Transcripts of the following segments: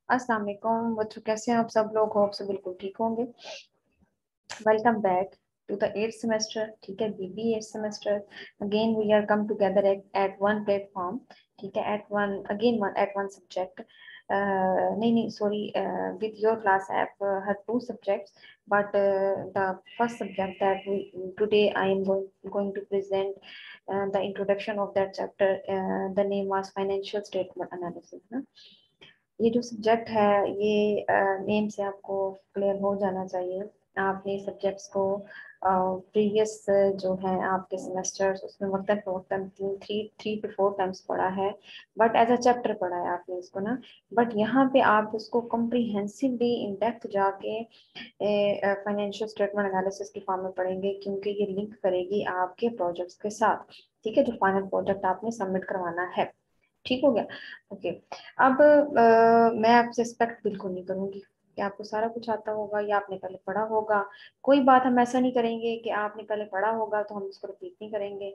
अस्सलाम वालेकुम बच्चों, कैसे हैं आप सब लोग? होप से बिल्कुल ठीक होंगे। Welcome back to the 8th semester. ठीक है, बीबी 8th semester. Again we are come together at one platform. ठीक है, at one again one at one subject. नहीं sorry, with your class I have had two subjects, but the first subject that today I am going to present the introduction of that chapter. The name was financial statement analysis ना। ये जो subject है, ये name से आपको clear हो जाना चाहिए। आपने सब्जेक्ट्स को प्रीवियस जो है आपके सेमेस्टर्स उसमें वक्तन फवक्तन थ्री टू फोर टाइम्स पढ़ा है, बट एज अ चैप्टर पढ़ा है आपने इसको ना। बट यहाँ पे आप उसको कम्प्रीहेंसिवली इन डेप्थ जाके फाइनेंशियल स्टेटमेंट एनालिसिस की फॉर्म में पढ़ेंगे, क्योंकि ये लिंक करेगी आपके प्रोजेक्ट्स के साथ। ठीक है, जो फाइनल प्रोजेक्ट आपने सबमिट करवाना है। ठीक हो गया? ओके। अब मैं आपसे एक्सपेक्ट बिल्कुल नहीं करूंगी कि आपको सारा कुछ आता होगा या आपने पहले पढ़ा होगा। कोई बात हम ऐसा नहीं करेंगे कि आपने पहले पढ़ा होगा तो हम उसको रिपीट नहीं करेंगे।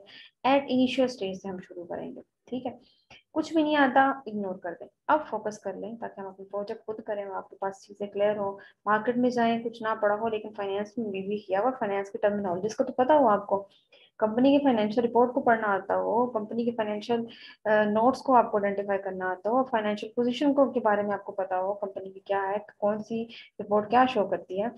एट इनिशियल स्टेज से हम शुरू करेंगे। ठीक है, कुछ भी नहीं आता इग्नोर कर दें, अब फोकस कर लें ताकि हम अपने प्रोजेक्ट खुद करें, आपके पास चीजें क्लियर हो। मार्केट में जाएं, कुछ ना पढ़ा हो लेकिन फाइनेंस में भी किया हुआ, फाइनेंस की टर्मिनोलॉजीज को तो पता हो आपको। कंपनी की फाइनेंशियल रिपोर्ट को पढ़ना आता हो, कंपनी के फाइनेंशियल नोट्स को आपको आइडेंटिफाई करना आता हो, फाइनेंशियल पोजीशन को के बारे में आपको पता हो, कंपनी की क्या है, कौन सी रिपोर्ट क्या शो करती है।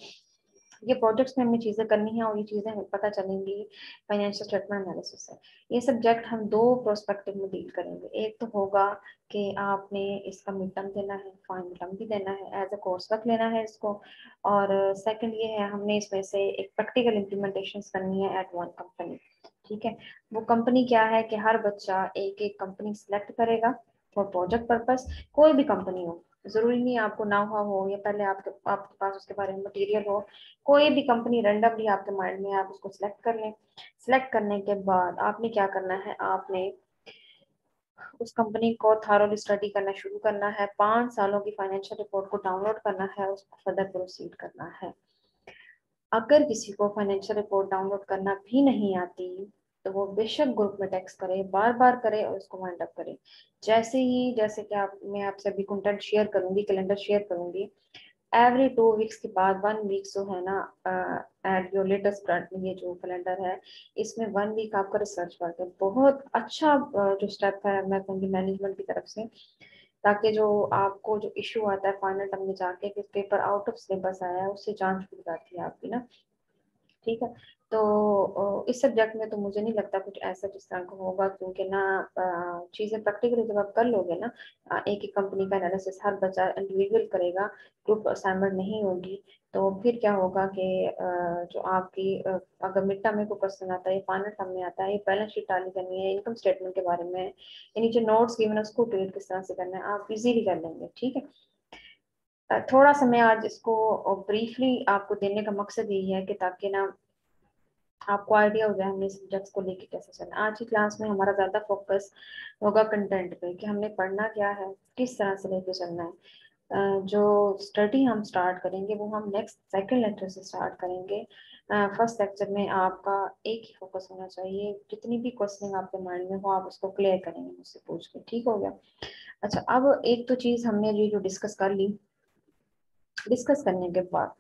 ये प्रोजेक्ट्स में हमें चीजें करनी है और ये चीजें हमें पता चलेंगी फाइनेंशियल स्टेटमेंट एनालिसिस से। ये सब्जेक्ट हम दो प्रोस्पेक्टिव में डील करेंगे। एक तो होगा कि आपने इसका मिड टर्म देना है, फाइनल टर्म भी देना है, एज अ कोर्स वर्क लेना है इसको। और सेकंड ये है, हमने इसमें से एक प्रैक्टिकल इम्प्लीमेंटेशन करनी है एट वन कंपनी। ठीक है, वो कंपनी क्या है कि हर बच्चा एक एक कंपनी सिलेक्ट करेगा फॉर प्रोजेक्ट पर्पस। कोई भी कंपनी हो, जरूरी नहीं आपको ना हुआ हो या पहले आपके पास उसके बारे में मटेरियल हो। कोई भी कंपनी रैंडमली आपके माइंड में, आप उसको सिलेक्ट कर लें। सिलेक्ट करने के बाद आपने क्या करना है, आपने उस कंपनी को थॉरोली स्टडी करना शुरू करना है। 5 सालों की फाइनेंशियल रिपोर्ट को डाउनलोड करना है, उसको फर्दर प्रोसीड करना है। अगर किसी को फाइनेंशियल रिपोर्ट डाउनलोड करना भी नहीं आती तो वो बेशक ग्रुप में टेक्स्ट करे, बार बार करे और उसको वाइंड अप करे। जैसे कि मैं आपसे अभी कंटेंट शेयर करूंगी, कैलेंडर शेयर करूंगी, एवरी 2 वीक्स के बाद 1 वीक जो है ना, एट योर लेटेस्ट ये जो कैलेंडर है, इसमें 1 वीक आपका रिसर्च वर्क है। बहुत अच्छा जो स्टेप है मैं कहूँगी मैनेजमेंट की तरफ से, ताकि जो आपको जो इशू आता है फाइनल टर्म में जाके कि पेपर आउट ऑफ सिलेबस आया है, उससे जांच हो जाती है आपकी ना। ठीक है, तो इस सब्जेक्ट में तो मुझे नहीं लगता कुछ ऐसा जिस तरह का होगा, क्योंकि ना चीजें प्रैक्टिकली जब आप कर लोगे ना, एक एक कंपनी का एनालिसिस हर बच्चा इंडिविजुअल करेगा, ग्रुप असाइनमेंट नहीं होगी। तो फिर क्या होगा कि जो आपकी अगर मिड टर्म में कोई क्वेश्चन आता है, फाइनल टर्म में आता है, ये बैलेंस शीट टाली करनी है, इनकम स्टेटमेंट के बारे में, यानी जो नोट्स गिवन है उसको ट्रीट किस तरह से करना है, आप इजीली कर लेंगे। ठीक है, थोड़ा सा मैं आज इसको ब्रीफली आपको देने का मकसद यही है कि ताकि ना आपको आइडिया हो जाए हमें सब्जेक्ट्स को लेके कैसे चलना है। आज की क्लास में हमारा ज्यादा फोकस होगा कंटेंट पे कि हमने पढ़ना क्या है, किस तरह से लेके चलना है। जो स्टडी हम स्टार्ट करेंगे वो हम नेक्स्ट सेकंड लेक्चर से स्टार्ट करेंगे। फर्स्ट लेक्चर में आपका एक ही फोकस होना चाहिए, जितनी भी क्वेश्चनिंग आपके माइंड में हो आप उसको क्लियर करेंगे मुझसे पूछ के। ठीक हो गया? अच्छा, अब एक तो चीज हमने ये जो डिस्कस कर ली, डिस्कस करने के बाद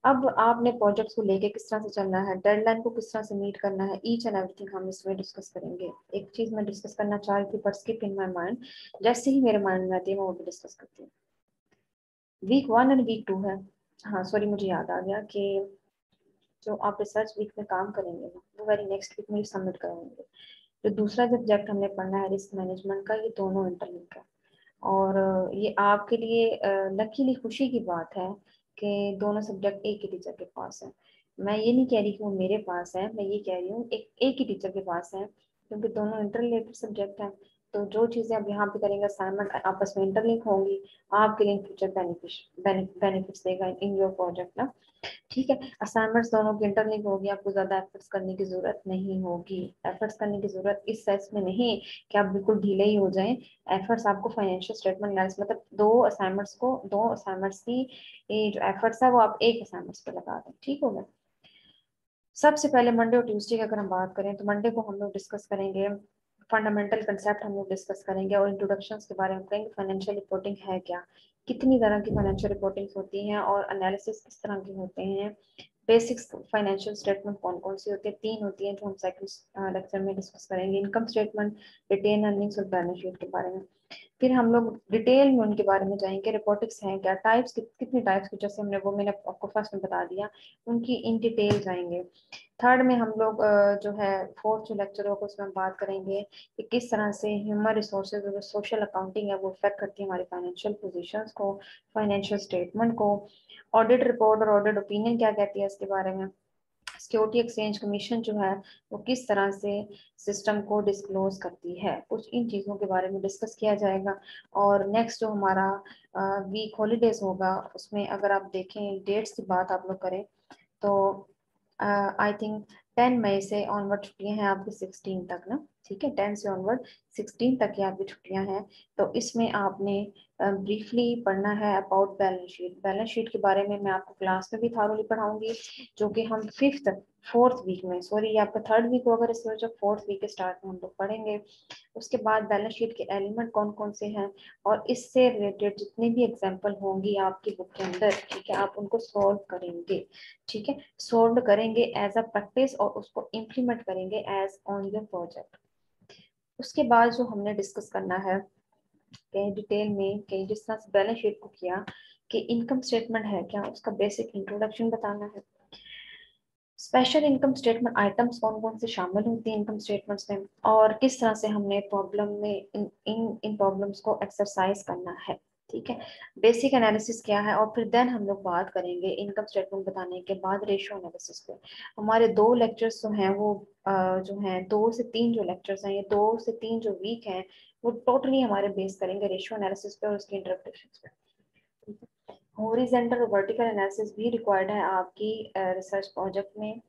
अब आपने प्रोजेक्ट्स को लेके किस तरह से चलना है, डेडलाइन को किस तरह से मीट करना है, ईच एंड एवरीथिंग हम इसमें डिस्कस करेंगे। एक चीज मैं डिस्कस करना चाह रही थी but skip in my mind, जैसे ही मेरे माइंड में आती है मैं वो भी डिस्कस करती हूँ। वीक 1 एंड वीक 2 है। हाँ सॉरी, मुझे याद आ गया कि जो आप रिसर्च वीक में काम करेंगे ना, वो वेरी नेक्स्ट वीक में सबमिट करेंगे। जो दूसरा सब्जेक्ट हमने पढ़ना है रिस्क मैनेजमेंट का, ये दोनों इंटरलिंक है। और ये आपके लिए लकीली खुशी की बात है कि दोनों सब्जेक्ट एक ही टीचर के पास है। मैं ये नहीं कह रही कि वो मेरे पास है, मैं ये कह रही हूँ एक ही टीचर के पास है, क्योंकि दोनों इंटर रिलेटेड सब्जेक्ट हैं। तो जो चीज़ें आप यहाँ पे करेंगे असाइनमेंट आपस में इंटरलिंक होंगी, आपके लिए फ्यूचर बेनिफिट्स देगा इन योर प्रोजेक्ट ना। ठीक है, असाइनमेंट्स दोनों की इंटरलिंक होगी, आपको ज्यादा एफर्ट्स करने की जरूरत नहीं होगी। एफर्ट्स करने की जरूरत इस सेंस में नहीं कि आप बिल्कुल ढीले ही हो जाएं। एफर्ट्स आपको फाइनेंशियल स्टेटमेंट एनालिसिस मतलब दो असाइनमेंट्स की ये जो एफर्ट्स है वो आप एक असाइनमेंट्स पे लगा दें। ठीक हो गया? सबसे पहले मंडे और ट्यूसडे की अगर हम बात करें तो मंडे को हम लोग डिस्कस करेंगे फंडामेंटल कंसेप्ट हम लोग डिस्कस करेंगे और इंट्रोडक्शंस के बारे में करेंगे। फाइनेंशियल रिपोर्टिंग है क्या, कितनी तरह की फाइनेंशियल रिपोर्टिंग्स होती हैं और एनालिसिस किस तरह के होते हैं, बेसिक्स फाइनेंशियल स्टेटमेंट कौन कौन सी होती है, 3 होती है जो हम सेकंड लेक्चर में डिस्कस करेंगे। इनकम स्टेटमेंट, रिटेन अर्निंग्स और बैलेंस शीट के बारे में। फिर हम लोग डिटेल में उनके बारे में जाएंगे, रिपोर्टिक्स हैं क्या, टाइप्स कितने टाइप्स की, जैसे मैंने आपको फर्स्ट में बता दिया, उनकी इन डिटेल जाएंगे। थर्ड में हम लोग जो है फोर्थ जो लेक्चर होगा उसमें हम बात करेंगे कि किस तरह से ह्यूमन रिसोर्सेज और सोशल अकाउंटिंग है वो इफेक्ट करती है हमारी फाइनेंशियल पोजीशंस को, फाइनेंशियल स्टेटमेंट को। ऑडिट रिपोर्ट और ऑडिट ओपिनियन क्या कहती है इसके बारे में। सिक्योरिटी एक्सचेंज कमीशन जो है वो किस तरह से सिस्टम को डिस्क्लोज करती है, कुछ इन चीज़ों के बारे में डिस्कस किया जाएगा। और नेक्स्ट जो हमारा वीक हॉलीडेज होगा उसमें अगर आप देखें डेट्स की बात आप लोग करें तो आई थिंक 10 मई से ऑनवर्ड छुट्टियां हैं आपकी 16 तक ना, ठीक है, 10 से ऑनवर्ड 16 तक की आपकी छुट्टियां हैं। तो इसमें आपने ब्रीफली पढ़ना है about balance sheet. Balance sheet के बारे में मैं आपको क्लास में भी थारोली पढ़ाऊंगी, जो कि हम फोर्थ वीक में, सॉरी ये आपका थर्ड वीक होगा रिसर्च, फोर्थ वीक के स्टार्ट में हम लोग पढ़ेंगे। उसके बाद बैलेंस शीट के एलिमेंट कौन कौन से हैं और इससे रिलेटेड जितने भी एग्जाम्पल होंगी आपकी बुक के अंदर, ठीक है, आप उनको सॉल्व करेंगे, ठीक है, सॉल्व करेंगे एज अ प्रैक्टिस और उसको इम्प्लीमेंट करेंगे एज ऑन योर प्रोजेक्ट। उसके बाद जो हमने डिस्कस करना है कहीं डिटेल में, कहीं जिस तरह से बैलेंस शीट को किया कि इनकम स्टेटमेंट है क्या, उसका बेसिक इंट्रोडक्शन बताना है। स्पेशल इनकम स्टेटमेंट आइटम्स कौन कौन से शामिल होती हैं इनकम स्टेटमेंट्स में और किस तरह से हमने प्रॉब्लम में इन प्रॉब्लम्स को एक्सरसाइज करना है, ठीक है। बेसिक एनालिसिस क्या है और फिर देन हम लोग बात करेंगे इनकम स्टेटमेंट बताने के बाद रेशियो एनालिसिस पे। हमारे 2 लेक्चर्स जो हैं वो जो हैं 2 से 3 जो लेक्चर्स हैं, ये 2 से 3 जो वीक हैं वो टोटली हमारे बेस करेंगे रेशियो एनालिसिस पे और उसकी इंटरप्रिटेशंस पे। हॉरिजॉन्टल और वर्टिकल एनालिसिस भी रिक्वायर्ड है आपकी रिसर्च प्रोजेक्ट में।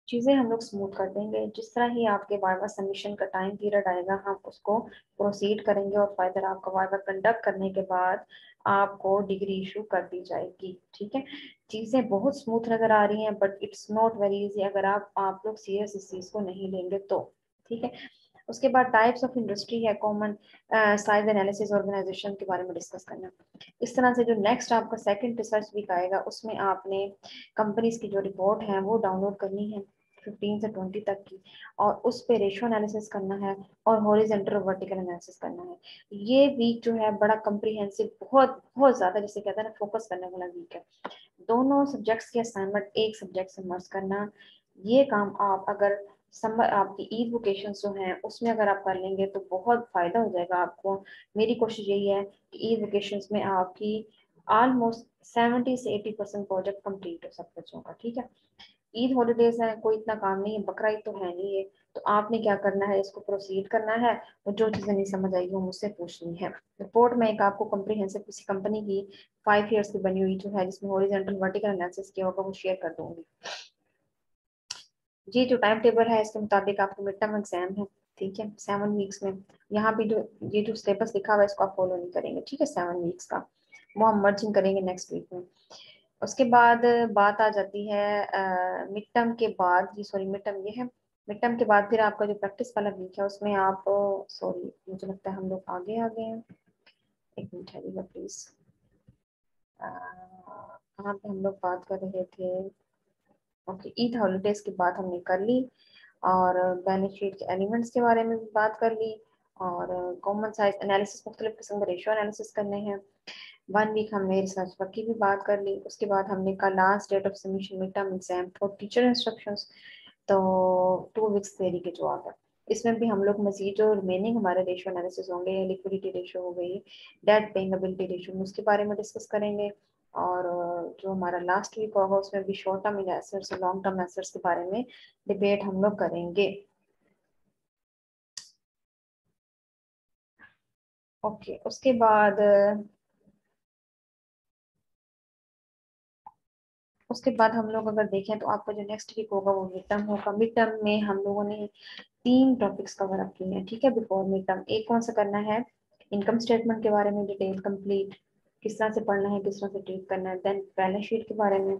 चीजें हम लोग स्मूथ कर देंगे, जिस तरह ही आपके वाइवा सबमिशन का टाइम पीरियड आएगा हम उसको प्रोसीड करेंगे और फर्दर आपका वाइवा कंडक्ट करने के बाद आपको डिग्री इशू कर दी जाएगी, ठीक है। चीजें बहुत स्मूथ नजर आ रही हैं but it's not very easy अगर आप लोग सीरियस इस चीज को नहीं लेंगे तो, ठीक है। उसके बाद टाइप्स ऑफ इंडस्ट्री है, कॉमन साइज एनालिसिस ऑर्गेनाइजेशन के बारे में डिस्कस करना। इस तरह से जो नेक्स्ट आपका सेकंड रिसर्च वीक आएगा उसमें आपने कंपनीज की जो रिपोर्ट है वो डाउनलोड करनी है 15 से 20 तक की, और उस पे रेशियो एनालिसिस करना है और हॉरिजॉन्टल और वर्टिकल एनालिसिस करना है। ये वीक जो है बड़ा कम्प्रीहेंसिव, बहुत बहुत ज्यादा जिसे कहते हैं ना फोकस करने वाला वीक है। दोनों सब्जेक्ट्स की असाइनमेंट एक सब्जेक्ट से मर्ज करना, ये काम आप अगर समर आपकी ईद वेकेशन जो है उसमें अगर आप कर लेंगे तो बहुत फायदा हो जाएगा आपको। मेरी कोशिश यही है कि ईद वेकेशन में आपकी ऑलमोस्ट 70 से 80% प्रोजेक्ट कंप्लीट हो सब बच्चों का, ठीक है। ईद हॉलीडेज है, कोई इतना काम नहीं है, बकरा ईद तो है नहीं है, तो आपने क्या करना है, इसको प्रोसीड करना है और जो चीजें नहीं समझ आएगी वो मुझसे पूछनी है। रिपोर्ट में एक आपको कम्प्रीहेंसिव किसी कंपनी की 5 ईयर्स की बनी हुई जो है जिसमें हॉरिजॉन्टल वर्टिकल एनालिसिस किया होगा वो शेयर कर दूंगी। ये जो टाइम टेबल है इसके मुताबिक आपको मिड टर्म एग्जाम है, ठीक है, 7 वीक्स में। यहाँ भी जो ये जो सिलेबस लिखा हुआ है इसको आप फॉलो नहीं करेंगे, ठीक है, 7 वीक्स का वो हम मर्जिंग करेंगे नेक्स्ट वीक में। उसके बाद बात आ जाती है मिड टर्म के बाद, ये सॉरी मिड टर्म ये है, मिड टर्म के बाद फिर आपका जो प्रैक्टिस वाला वीक है उसमें आप सॉरी मुझे लगता है हम लोग आगे आ गए हैं, एक मिनट है प्लीज, कहाँ पे हम लोग बात कर रहे थे। ओके, ईद हॉलीडेज की बात हमने कर ली और बैलेंस शीट के एलिमेंट्स के बारे में भी बात कर ली और कॉमन साइज एनालिसिस मुख्तलिफ किस्म का रेशियो एनालिसिस करने हैं। 1 वीक हमने रिसर्च वर्क की भी बात कर ली। उसके बाद हमने कहा last date of submission mid term exam for teacher instructions, तो 2 वीक्स थ्योरी के जो आता है इसमें भी हम लोग मजीद जो रिमेनिंग हमारे रेशियो एनालिसिस होंगे, लिक्विडिटी रेशियो हो गई, डेट पेइंग एबिलिटी रेशियो, उसके बारे में डिस्कस करेंगे। और जो हमारा लास्ट वीक होगा उसमें भी शॉर्ट टर्म एसेट्स और लॉन्ग टर्म एसेट्स के बारे में डिबेट हम लोग करेंगे। ओके, उसके बाद हम लोग अगर देखें तो आपका जो नेक्स्ट वीक होगा वो मिड टर्म होगा। मिड टर्म में हम लोगों ने 3 टॉपिक्स कवर अप किए हैं, ठीक है, बिफोर मिड टर्म। एक कौन सा करना है, इनकम स्टेटमेंट के बारे में डिटेल कंप्लीट, किस तरह से पढ़ना है, किस तरह से ट्रीट करना है, देन बैलेंस शीट के बारे में,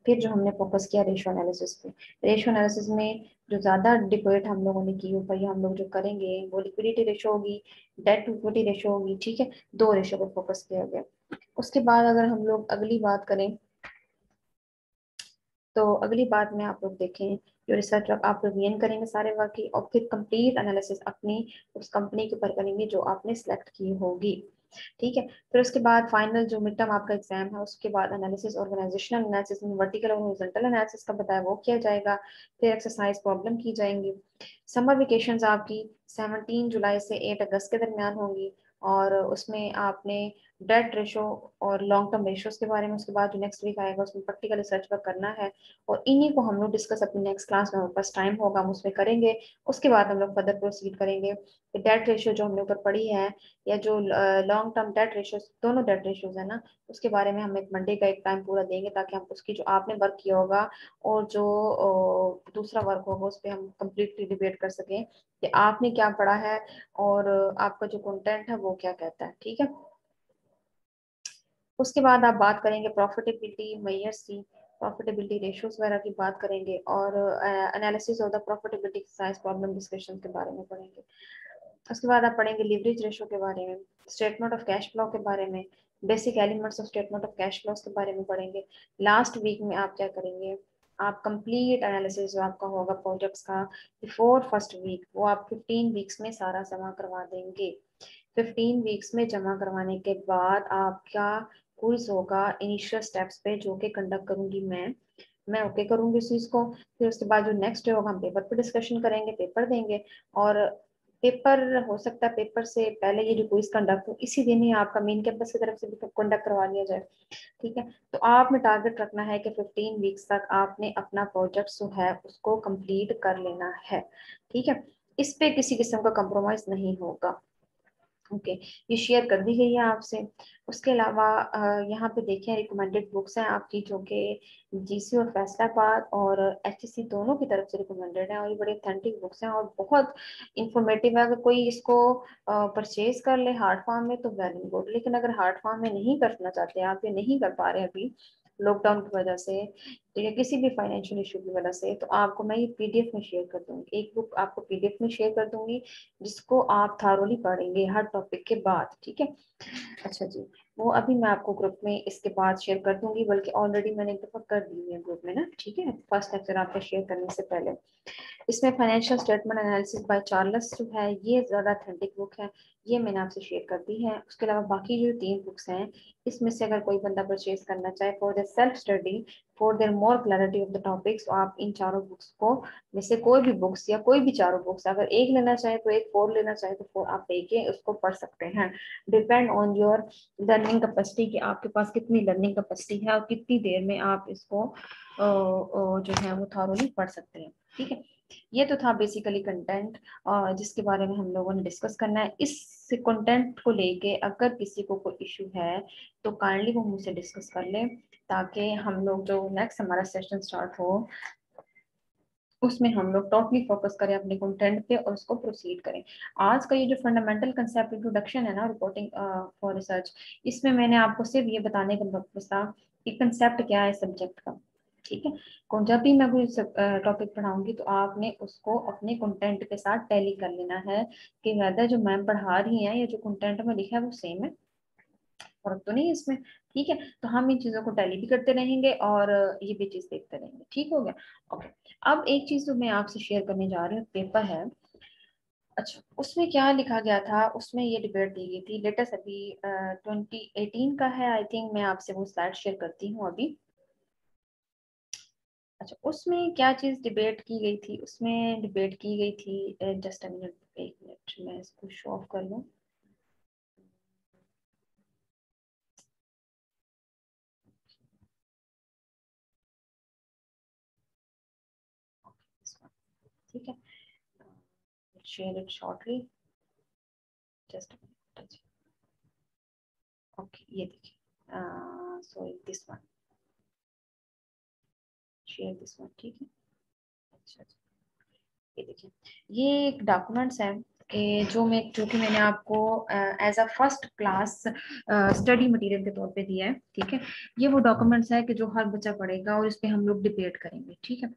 फिर जो हमने फोकस किया रेशियो एनालिसिस पे। रेशियो एनालिसिस में जो ज्यादा डिबेट हम लोगों ने की ऊपर, हम लोग जो करेंगे वो लिक्विडिटी रेशियो होगी, डेट टू इक्विटी रेशियो होगी, ठीक है। दो रेशियो पर फोकस किया गया। उसके बाद अगर हम लोग अगली बात करें, तो अगली बात में आप लोग देखें, जो रिसर्च वर्क आप रिवीजन करेंगे सारे वर्क की, और फिर कंप्लीट एनालिसिस अपनी उस कंपनी के ऊपर करेंगे जो आपने सेलेक्ट की होगी, ठीक है। फिर उसके बाद फाइनल जो मिड टर्म आपका एग्जाम है, उसके बाद एनालिसिस, ऑर्गेनाइजेशनल एनालिसिस में वर्टिकल और हॉरिजॉन्टल एनालिसिस का बताया वो किया जाएगा। फिर एक्सरसाइज प्रॉब्लम की जाएंगी। समर वेकेशंस आपकी 17 जुलाई से 8 अगस्त के दरमियान होंगी, और उसमें आपने डेट रेशो और लॉन्ग टर्म रेशोज के बारे में, उसके बाद जो नेक्स्ट वीक आएगा उसमें प्रैक्टिकल रिसर्च वर्क करना है। और इन्हीं को हम लोग डिस्कस अपनी नेक्स्ट क्लास में, हमारे पास टाइम होगा हम उसमें करेंगे। उसके बाद हम लोग फर्दर प्रोसीड करेंगे। डेट रेशियो जो हमने ऊपर पढ़ी है, या जो लॉन्ग टर्म डेट रेशियोज, दोनों डेट रेशियोज है ना, उसके बारे में हम एक मंडे का एक टाइम पूरा देंगे, ताकि हम उसकी जो आपने वर्क किया होगा और जो दूसरा वर्क होगा उस पर हम कंप्लीटली डिबेट कर सकें कि आपने क्या पढ़ा है और आपका जो कंटेंट है वो क्या कहता है, ठीक है। उसके बाद आप बात करेंगे प्रॉफिटेबिलिटी मेजर्स की, प्रॉफिटेबिलिटी रेशियोज वगैरह की बात करेंगे, और analysis of the profitability exercise problem discussion के बारे में पढ़ेंगे। उसके बाद आप पढ़ेंगे लिवरेज रेशियो के बारे में, स्टेटमेंट ऑफ कैश फ्लो के बारे में, basic elements of statement of cash flows के बारे में पढ़ेंगे। लास्ट वीक में आप क्या करेंगे, आप कंप्लीट एनालिसिस जो आपका होगा प्रोजेक्ट्स का बिफोर फर्स्ट वीक, वो आप 15 वीक्स में सारा जमा करवा देंगे। 15 वीक्स में जमा करवाने के बाद आपका क्विज होगा इनिशियल स्टेप्स पे, जो कि कंडक्ट करूंगी मैं ओके करूंगी इस चीज को। फिर उसके बाद जो नेक्स्ट डे होगा हम पेपर पे डिस्कशन करेंगे, पेपर देंगे। और पेपर हो सकता है पेपर से पहले ये जो क्विज कंडक्ट हो इसी दिन ही आपका मेन कैंपस की तरफ से भी कंडक्ट करवा लिया जाए, ठीक है। तो आपने टारगेट रखना है कि 15 वीक्स तक आपने अपना प्रोजेक्ट जो है उसको कंप्लीट कर लेना है, ठीक है। इस पे किसी किस्म का कंप्रोमाइज नहीं होगा, ओके। ये शेयर कर दी गई है आपसे। उसके अलावा यहाँ पे देखें रिकमेंडेड बुक्स हैं आपकी, जो कि जीसी और फैसलाबाद और एचएससी दोनों की तरफ से रिकमेंडेड है, और ये बड़ी ऑथेंटिक बुक्स हैं और बहुत इंफॉर्मेटिव है। अगर कोई इसको परचेज कर ले हार्ड फॉर्म में तो वेल एंड गुड, लेकिन अगर हार्ड फॉर्म में नहीं करना चाहते, आप ये नहीं कर पा रहे अभी लॉकडाउन की वजह से, तो या किसी भी फाइनेंशियल इशू की वजह से, तो आपको मैं ये पीडीएफ में शेयर कर दूंगी, एक बुक आपको पीडीएफ में शेयर कर दूंगी, जिसको आप थारोली पढ़ेंगे हर टॉपिक के बाद, ठीक है। अच्छा जी, वो अभी मैं आपको ग्रुप में इसके बाद शेयर कर दूंगी, बल्कि ऑलरेडी मैंने एक दफा कर दी है ग्रुप में ना, ठीक है, फर्स्ट लेक्चर आपका शेयर करने से पहले। इसमें financial statement analysis by Charles जो है ये ज्यादा ऑथेंटिक बुक है, ये मैंने आपसे शेयर कर दी है। उसके अलावा बाकी जो 3 बुक्स हैं, इसमें से अगर कोई बंदा परचेज करना चाहे for the self study, for there more clarity of the topics, तो आप इन चारों बुक्स को में से कोई भी बुक्स या कोई भी चारों बुक्स, अगर एक लेना चाहे तो एक, 4 लेना चाहे तो 4, आप लेके उसको पढ़ सकते हैं। Depend on your learning capacity, कि आपके पास कितनी लर्निंग कैपेसिटी है और कितनी देर में आप इसको जो है वो थॉरोली पढ़ सकते हैं, ठीक है। ये तो था बेसिकली कंटेंट जिसके बारे में हम लोगों ने डिस्कस करना है। इस कंटेंट को लेके अगर किसी को कोई इशू है तो काइंडली वो मुझसे डिस्कस कर ले, ताकि हम लोग जो नेक्स्ट हमारा सेशन स्टार्ट हो उसमें हम लोग टोटली फोकस करें अपने कंटेंट पे और उसको प्रोसीड करें। आज का ये जो फंडामेंटल कंसेप्ट इंट्रोडक्शन है ना रिपोर्टिंग फॉर रिसर्च, इसमें मैंने आपको सिर्फ ये बताने का पर्पस था कि कंसेप्ट क्या है सब्जेक्ट का, ठीक है। जब भी मैं कोई टॉपिक पढ़ाऊंगी तो आपने उसको अपने कंटेंट के साथ टैली कर लेना है, कि वेदर जो मैम पढ़ा रही हैं या जो कंटेंट में लिखा है वो सेम है, फर्क तो नहीं है इसमें, ठीक है। तो हम इन चीजों को टैली भी करते रहेंगे और ये भी चीज देखते रहेंगे, ठीक हो गया, ओके। अब एक चीज जो मैं आपसे शेयर करने जा रही हूँ, पेपर है। अच्छा, उसमें क्या लिखा गया था, उसमें ये डिबेट दी गई थी, लेटेस्ट अभी 2018 का है आई थिंक, मैं आपसे वो स्लाइड शेयर करती हूँ अभी। अच्छा, उसमें क्या चीज डिबेट की गई थी, उसमें डिबेट की गई थी, जस्ट अ मिनट, एक मिनट मैं इसको शो ऑफ कर लूँ। ठीक है, share it shortly, just okay, ये देखिए, so this one, share this one, ठीक है। अच्छा अच्छा, ये देखिए, ये एक डॉक्यूमेंट्स है, कि जो कि मैंने आपको as a first class study material के तौर पे दिया है, ठीक है। ये वो डॉक्यूमेंट्स है कि जो हर बच्चा पढ़ेगा और इस पे हम लोग डिबेट करेंगे, ठीक है।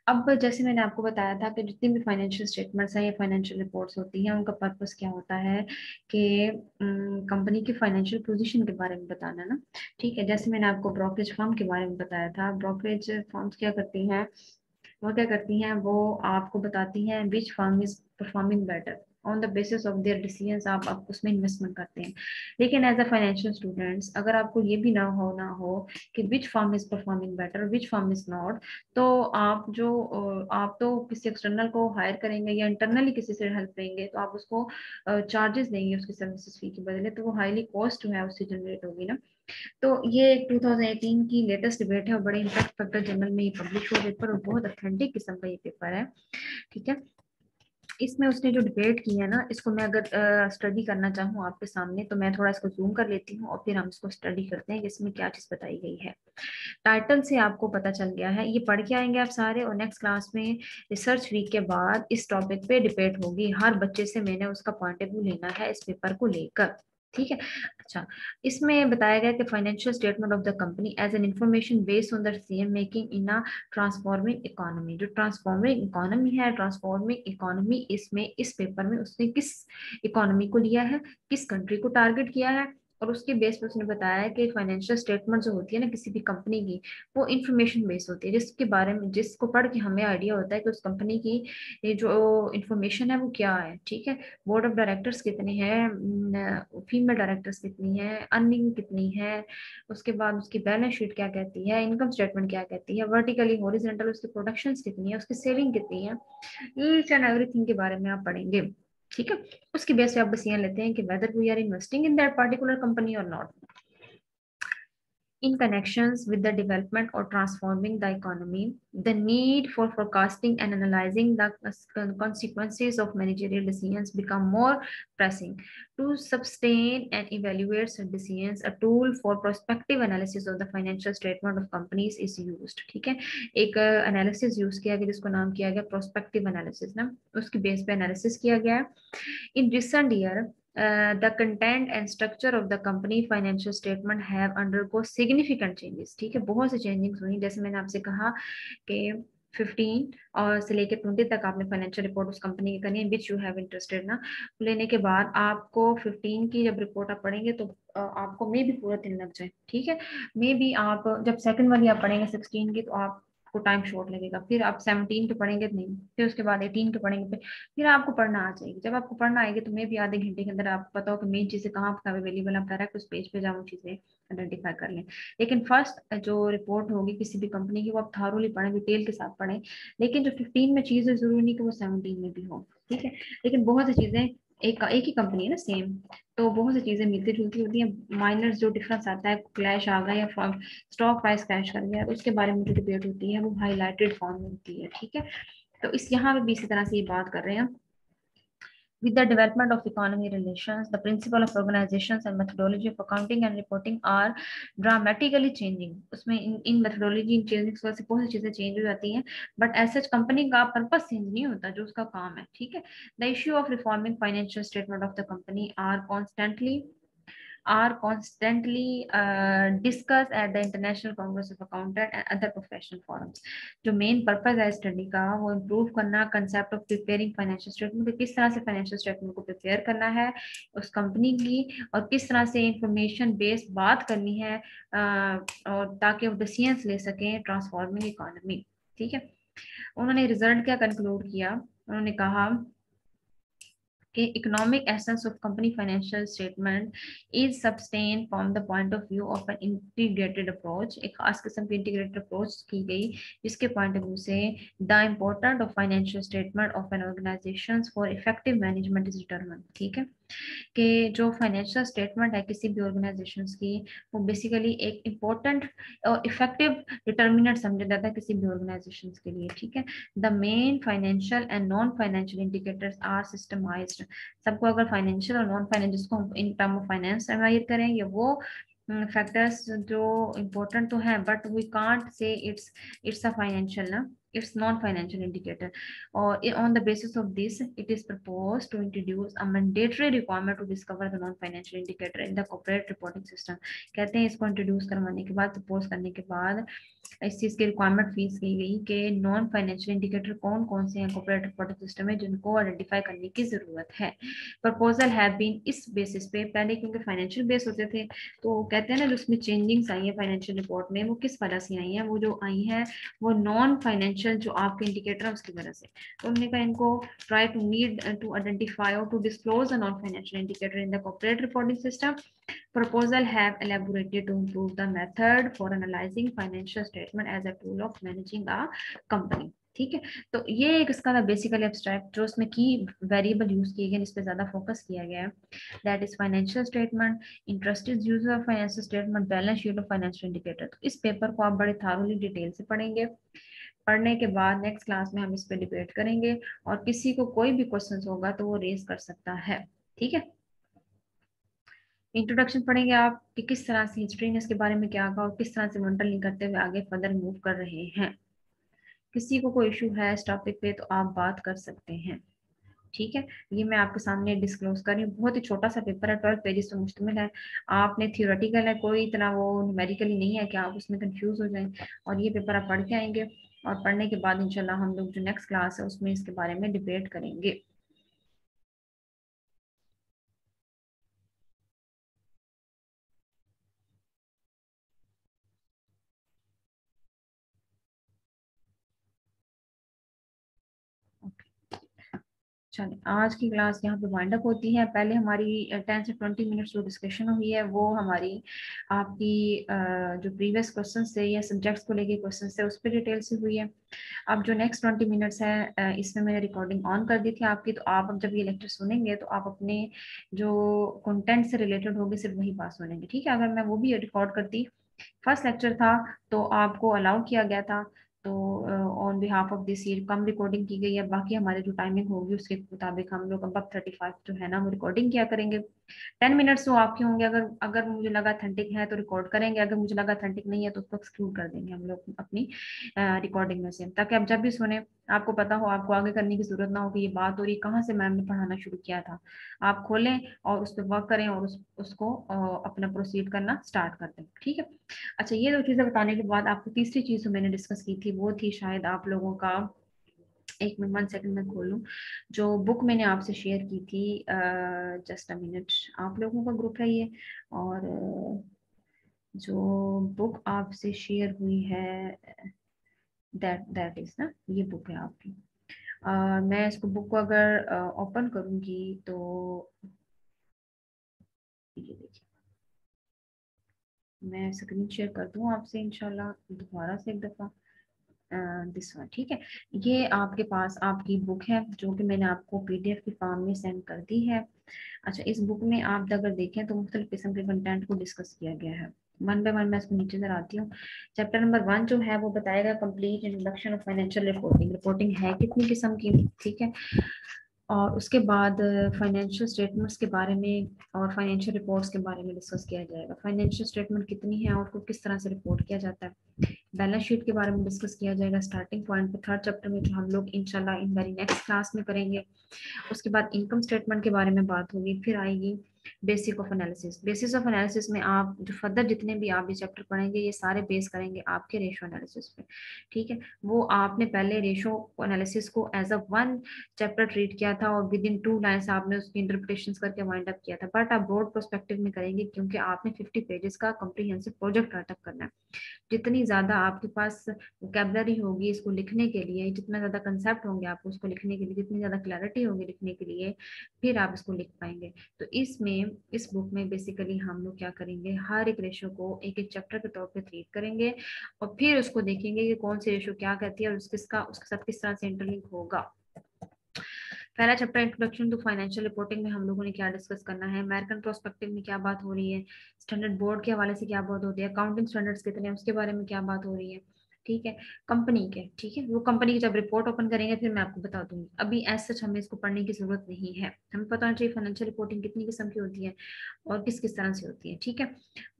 अब जैसे मैंने आपको बताया था कि जितनी भी फाइनेंशियल स्टेटमेंट्स हैं या फाइनेंशियल रिपोर्ट्स होती हैं, उनका पर्पस क्या होता है कि कंपनी की फाइनेंशियल पोजीशन के बारे में बताना ना, ठीक है। जैसे मैंने आपको ब्रोकरेज फर्म के बारे में बताया था, ब्रोकरेज फर्म्स क्या करती हैं, वो आपको बताती हैं विच firm is performing better on the basis of their decisions, आप उसमें इन्वेस्टमेंट करते हैं। लेकिन एज अ फाइनेंशियल स्टूडेंट्स अगर आपको ये भी ना हो कि विच firm is performing better which firm is not, तो आप तो किसी एक्सटर्नल को हायर करेंगे या इंटरनली किसी से हेल्प लेंगे, तो आप उसको चार्जेस देंगे उसकी सर्विसेज फी के बदले, तो वो हाईली कॉस्ट जो है उससे जनरेट होगी ना। तो ये एक 2018 की लेटेस्ट डिबेट है और बड़े इम्पैक्ट फैक्टर जर्नल में ये पब्लिश हुआ पेपर और बहुत ऑथेंटिक किस्म का ये पेपर है, ठीक है। इसमें उसने जो डिबेट की है ना, इसको मैं अगर स्टडी करना चाहूँ आपके सामने तो मैं थोड़ा इसको जूम कर लेती हूँ और फिर हम इसको स्टडी करते हैं कि इसमें क्या चीज बताई गई है। टाइटल से आपको पता चल गया है, ये पढ़ के आएंगे आप सारे, और नेक्स्ट क्लास में रिसर्च वीक के बाद इस टॉपिक पे डिबेट होगी, हर बच्चे से मैंने उसका पॉइंट ऑफ व्यू लेना है इस पेपर को लेकर, ठीक है। अच्छा, इसमें बताया गया कि financial statement of the company as an information based on the decision making in a transforming economy. जो ट्रांसफॉर्मिंग इकोनॉमी है, ट्रांसफॉर्मिंग इकोनॉमी, इसमें इस पेपर में उसने किस इकोनॉमी को लिया है, किस कंट्री को टारगेट किया है, और उसके बेस पे उसने बताया है कि फाइनेंशियल स्टेटमेंट जो होती है ना किसी भी कंपनी की, वो इंफॉर्मेशन बेस्ड होती है, जिसके बारे में जिसको पढ़ के हमें आइडिया होता है कि उस कंपनी की ये जो इंफॉर्मेशन है वो क्या है, ठीक है। बोर्ड ऑफ डायरेक्टर्स कितने हैं, फीमेल डायरेक्टर्स कितनी है, अर्निंग कितनी है, उसके बाद उसकी बैलेंस शीट क्या कहती है, इनकम स्टेटमेंट क्या कहती है, वर्टिकली हॉरिजॉन्टल उसकी प्रोडक्शन कितनी है, उसकी सेविंग कितनी है, ईच एंड एवरीथिंग के बारे में आप पढ़ेंगे, ठीक है। उसके बेस पे आप डिसीजन लेते हैं कि whether we are investing in that particular company और not. In connections with the development or transforming the economy, the need for forecasting and analyzing the consequences of managerial decisions become more pressing. To sustain and evaluate such decisions, a tool for prospective analysis of the financial statement of companies is used. ठीक है, एक analysis use किया गया जिसको नाम किया गया prospective analysis ना, उसकी बेस पे एनालिसिस किया गया है। In recent year, the content and structure of the company financial statement have undergo significant changes. ठीक है, बहुत से चेंजिंग्स हुई, जैसे मैंने आपसे कहा कि 15 और से लेकर 20 तक आपने फाइनेंशियल रिपोर्ट उस कंपनी की करनी है विच यू हैव इंटरेस्टेड ना, लेने के बाद आपको 15 की जब रिपोर्ट आप पढ़ेंगे तो आपको मे भी पूरा दिन लग जाए, ठीक है। मे भी आप जब सेकंड वाली आप पढ़ेंगे 16 की तो आपको टाइम शॉर्ट लगेगा, फिर आप 17 के पढ़ेंगे नहीं, फिर उसके बाद 18 के पढ़ेंगे, फिर आपको पढ़ना आ जाएगी। जब आपको पढ़ना आएगी तो मे भी आधे घंटे के अंदर आपको पता हो कि मेन चीजें कहाँ आपका अवेलेबल, आप डायरेक्ट उस पेज पे जाओ चीजें आइडेंटिफाई कर लें। लेकिन फर्स्ट जो रिपोर्ट होगी किसी भी कंपनी की वो आप थारोली पढ़ें, डिटेल के साथ पढ़ें, लेकिन जो 15 में चीज है जरूरी नहीं कि वो 17 में भी हो, ठीक है। लेकिन बहुत सी चीजें एक ही कंपनी है ना सेम, तो बहुत सी चीजें मिलती जुलती होती हैं, माइनर जो डिफरेंस आता है, क्लैश आ गया या स्टॉक प्राइस क्रैश कर गया, उसके बारे में जो डिबेट होती है वो हाईलाइटेड फॉर्म में होती है, ठीक है। तो इस यहाँ पे भी इसी तरह से ये बात कर रहे हैं। With the development of economy relations, the principle of organizations and methodology of accounting and reporting are dramatically changing. उसमें इन methodology इन चेंजिंग की वजह से बहुत सी चीजें चेंज हो जाती हैं, बट एज सच कंपनी का पर्पस चेंज नहीं होता जो उसका काम है, ठीक है। The issue of reforming financial statement of the company are constantly discussed at the International Congress of Accountant and other professional forums. जो मेन पर्पज है स्टडी का वो इम्प्रूव करना concept of preparing financial statement, किस तरह से financial statement को prepare करना है उस कंपनी की, और किस तरह से इंफॉर्मेशन बेस्ड बात करनी है और ताकि वो डिसीजंस ले सकें ट्रांसफॉर्मिंग इकोनॉमी, ठीक है। उन्होंने रिजल्ट क्या कंक्लूड किया, उन्होंने कहा कि economic essence of company financial statement is sustained from the point of view of an integrated approach। एक खास किस्म की integrated approach की गई जिसके point of view से the importance of financial statement of an organizations for effective management is determined। ठीक है, कि जो फाइनेंशियल स्टेटमेंट है किसी भी ऑर्गेनाइजेशन की वो बेसिकली एक इम्पोर्टेंट और इफेक्टिव डिटर्मिनेंट समझा जाता है किसी भी ऑर्गेनाइजेशन के लिए, ठीक है। The main financial and non financial indicators are systemised. सबको अगर फाइनेंशियल और नॉन फाइनेंशियल जिसको हम in term of finance analyse करेंगे वो फैक्टर्स जो इम्पोर्टेंट तो हैं, but we can't say it's a financial ना, its non-financial indicator, or on the basis of this it is proposed to introduce a mandatory requirement to discover the non-financial indicator in the corporate reporting system। कहते हैं इसको introduce करवाने के बाद, propose करने के बाद इस चीज की रिक्वायरमेंट फीस की गई कि नॉन फाइनेंशियल इंडिकेटर कौन कौन से हैं कॉर्पोरेट रिपोर्टिंग सिस्टम में जिनको आइडेंटिफाई करने की जरूरत है। प्रपोजल हैव बीन इस बेसिस पे, पहले क्योंकि फाइनेंशियल बेस होते थे तो कहते हैं ना जो उसमें चेंजिंग्स आई है फाइनेंशियल रिपोर्ट में वो किस वजह से आई है, वो जो आई है वो नॉन फाइनेंशियल जो आपके इंडिकेटर है उसकी वजह से। तो उन्होंने कहा इनको try to need to identify और to disclose a non financial indicator in the corporate reporting system. Proposal have elaborated to improve the method for analyzing financial statement as a tool of managing a company। ठीक है, तो ये एक इसका basically abstract जो उसमें की variable use किए गए इस पे ज्यादा फोकस किया गया है। That is financial statement, interested use of financial statement, balance sheet of financial indicator. तो इस पेपर को आप बड़े थारोली डिटेल से पढ़ेंगे। पढ़ने के बाद नेक्स्ट क्लास में हम इस पे डिबेट करेंगे और किसी को कोई भी क्वेश्चन होगा तो वो रेज कर सकता है। ठीक है, इंट्रोडक्शन पढ़ेंगे आप कि किस तरह से हिस्ट्री ने इसके बारे में क्या कहा और किस तरह से मॉडलिंग करते हुए आगे फर्दर मूव कर रहे हैं। किसी को कोई इशू है इस टॉपिक पे तो आप बात कर सकते हैं। ठीक है, ये मैं आपके सामने डिस्क्लोज कर रही हूँ। बहुत ही छोटा सा पेपर है, 12 पेजेस पे मुश्तमिल है। आपने थियोरेटिकल है, कोई इतना वो न्यूमेरिकली नहीं है कि आप उसमें कंफ्यूज हो जाएं। और ये पेपर आप पढ़ के आएंगे और पढ़ने के बाद इंशाल्लाह हम लोग जो नेक्स्ट क्लास है उसमें इसके बारे में डिबेट करेंगे। चलिए, आज की क्लास यहाँ पे वाइंड अप होती है। पहले हमारी 10 से 20 मिनट्स जो डिस्कशन हुई है वो हमारी आपकी जो प्रीवियस क्वेश्चन थे या सब्जेक्ट्स को लेके क्वेश्चन थे उस पर डिटेल से हुई है। अब जो नेक्स्ट 20 मिनट्स है इसमें मैंने रिकॉर्डिंग ऑन कर दी थी आपकी, तो आप अब जब ये लेक्चर सुनेंगे तो आप अपने जो कंटेंट से रिलेटेड होगी सिर्फ वही बात सुनेंगे। ठीक है, अगर मैं वो भी रिकॉर्ड करती, फर्स्ट लेक्चर था तो आपको अलाउ किया गया था, तो on behalf of this year come recording की गई है। बाकी हमारे जो टाइमिंग होगी उसके मुताबिक हम लोग अब 35 जो है ना वो रिकॉर्डिंग किया करेंगे। 10 मिनट्स तो आपके होंगे, अगर अगर मुझे लगा अथेंटिक है तो रिकॉर्ड करेंगे, अगर मुझे लगा अथेंटिक नहीं है तो उसको एक्सक्लूड कर देंगे हम लोग अपनी रिकॉर्डिंग में से, ताकि आप जब भी सुने आपको पता हो, आपको आगे करने की जरूरत ना हो कि ये बात हो रही कहाँ से मैम ने पढ़ाना शुरू किया था। आप खोलें और उस पर वर्क करें और उसको अपना प्रोसीड करना स्टार्ट कर दें। ठीक है, अच्छा ये दो चीजें बताने के बाद आपको तीसरी चीज जो मैंने डिस्कस की थी वो थी शायद आप लोगों का, एक मिनट 1 सेकंड में खोल लूं, जो बुक मैंने आपसे शेयर की थी, जस्ट अ मिनट, आप लोगों का ग्रुप है ये, और जो बुक आपसे शेयर हुई है दैट दैट इज ना, ये बुक है आपकी। मैं इसको बुक को अगर ओपन करूंगी तो ये देखिए, मैं स्क्रीन शेयर कर दूं आपसे इंशाल्लाह दोबारा से एक दफा, दिस वन। ठीक है, ये आपके पास आपकी बुक है जो कि मैंने आपको पीडीएफ के फॉर्म में सेंड कर दी है। अच्छा, इस बुक में आप अगर देखें तो मुख्तलिफ किस्म के कंटेंट को डिस्कस किया गया है। वन बाय वन मैं इसको नीचे से आती हूँ। चैप्टर नंबर 1 जो है वो बताएगा complete introduction of financial reporting, reporting है कितनी किस्म की। ठीक है, और उसके बाद फाइनेंशियल स्टेटमेंट्स के बारे में और फाइनेंशियल रिपोर्ट्स के बारे में डिस्कस किया जाएगा। फाइनेंशियल स्टेटमेंट कितनी है और उसको किस तरह से रिपोर्ट किया जाता है। बैलेंस शीट के बारे में डिस्कस किया जाएगा स्टार्टिंग पॉइंट पे, थर्ड चैप्टर में, जो हम लोग इंशाल्लाह इन वेरी नेक्स्ट क्लास में करेंगे। उसके बाद इनकम स्टेटमेंट के बारे में बात होगी, फिर आएगी basic of analysis. Basis of analysis में आप जो फर्दर जितने भी आप ये चैप्टर पढ़ेंगे ये सारे बेस करेंगे आपके रेशो एनालिसिस पे। ठीक है, वो आपने पहले रेशो एनालिसिस को as a one chapter treat किया था और विद इन 2 लाइन्स आपने उसकी इंटरप्रिटेशन करके वाइंड अप किया था, बट आप ब्रॉड पर्सपेक्टिव में करेंगे क्योंकि आपने 50 पेजेस का कॉम्प्रिहेंसिव प्रोजेक्ट राइटअप करना है। जितनी ज्यादा आपके पास वोकेबलरी होगी इसको लिखने के लिए, जितना ज्यादा कंसेप्ट होंगे आपको उसको लिखने के लिए, जितनी ज्यादा क्लैरिटी होगी लिखने के लिए, फिर आप इसको लिख पाएंगे। तो इसमें इस बुक में बेसिकली हम लोग क्या करेंगे, हर एक रेशो को एक एक चैप्टर के तौर पे ट्रीट करेंगे और फिर उसको देखेंगे कि कौन सी रेशो क्या कहती है और उसके साथ किस तरह से इंटरलिंक होगा। पहला chapter introduction to financial reporting में हम लोगों ने क्या डिस्कस करना है, अमेरिकन प्रोस्पेक्टिव में क्या बात हो रही है, स्टैंडर्ड बोर्ड के हवाले से क्या बात होती है, अकाउंटिंग स्टैंडर्ड्स कितने हैं उसके बारे में क्या बात हो रही है, ठीक है, कंपनी के, ठीक है, वो कंपनी की जब रिपोर्ट ओपन करेंगे फिर मैं आपको बता दूंगी। अभी एज सच हमें इसको पढ़ने की जरूरत नहीं है, हमें पता होना चाहिए फाइनेंशियल रिपोर्टिंग कितनी किस्म की होती है और किस किस तरह से होती है, ठीक है।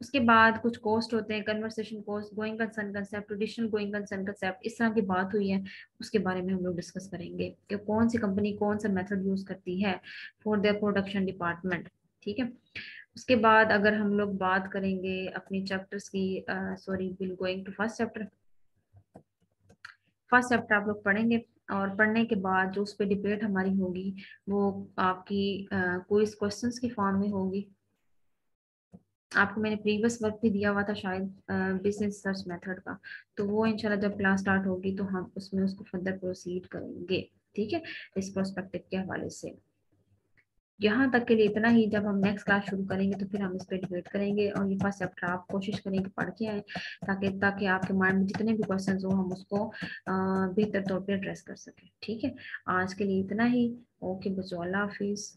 उसके बाद कुछ कॉस्ट होते हैं, conversation cost, going concern concept, traditional going concern concept, इस तरह की बात हुई है, उसके बारे में हम लोग डिस्कस करेंगे कि कौन सी कंपनी कौन सा मेथड यूज करती है फॉर देयर प्रोडक्शन डिपार्टमेंट, ठीक है। उसके बाद अगर हम लोग बात करेंगे अपनी चैप्टर्स की, sorry will going to first chapter. First chapter आप लोग पढ़ेंगे और पढ़ने के बाद जो उस पर डिबेट हमारी होगी वो आपकी क्विज क्वेश्चंस की फॉर्म में होगी। आपको मैंने प्रीवियस वर्क भी दिया हुआ था शायद, बिजनेस सर्च मेथड का, तो वो इंशाल्लाह जब क्लास स्टार्ट होगी तो हम उसमें उसको फर्दर प्रोसीड करेंगे, ठीक है, इस प्रोस्पेक्टिव के हवाले से। यहाँ तक के लिए इतना ही। जब हम नेक्स्ट क्लास शुरू करेंगे तो फिर हम इस पर डिबेट करेंगे और ये फर्स्ट चैप्टर आप कोशिश करेंगे पढ़ के आए, ताकि ताकि आपके माइंड में जितने भी क्वेश्चंस हो हम उसको बेहतर तौर पे एड्रेस कर सकें, ठीक है। आज के लिए इतना ही। ओके बच्चों, अल्लाह हाफिज।